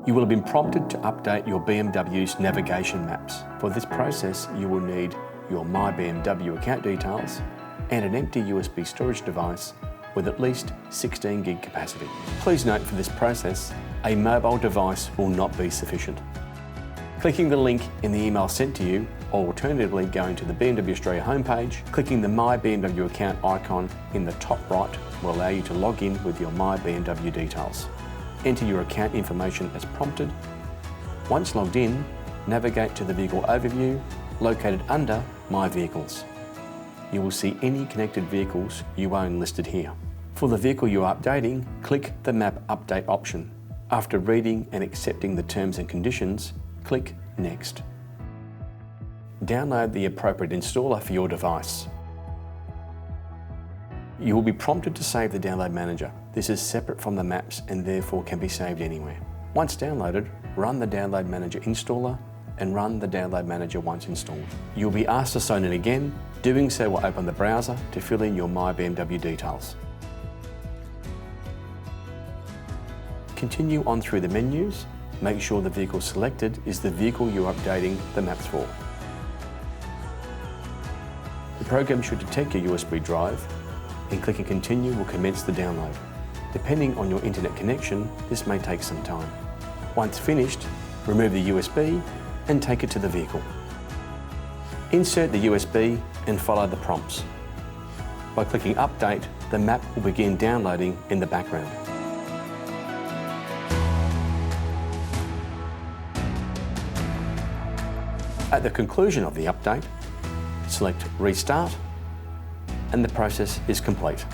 You will have been prompted to update your BMW's navigation maps. For this process, you will need your My BMW account details and an empty USB storage device with at least 16 gig capacity. Please note for this process, a mobile device will not be sufficient. Clicking the link in the email sent to you, or alternatively going to the BMW Australia homepage, clicking the My BMW account icon in the top right will allow you to log in with your My BMW details. Enter your account information as prompted. Once logged in, navigate to the vehicle overview located under My Vehicles. You will see any connected vehicles you own listed here. For the vehicle you are updating, click the Map Update option. After reading and accepting the terms and conditions, click Next. Download the appropriate installer for your device. You will be prompted to save the download manager. This is separate from the maps and therefore can be saved anywhere. Once downloaded, run the download manager installer and run the download manager once installed. You'll be asked to sign in again. Doing so will open the browser to fill in your My BMW details. Continue on through the menus. Make sure the vehicle selected is the vehicle you're updating the maps for. The program should detect your USB drive, and clicking Continue will commence the download. Depending on your internet connection, this may take some time. Once finished, remove the USB and take it to the vehicle. Insert the USB and follow the prompts. By clicking Update, the map will begin downloading in the background. At the conclusion of the update, select Restart and the process is complete.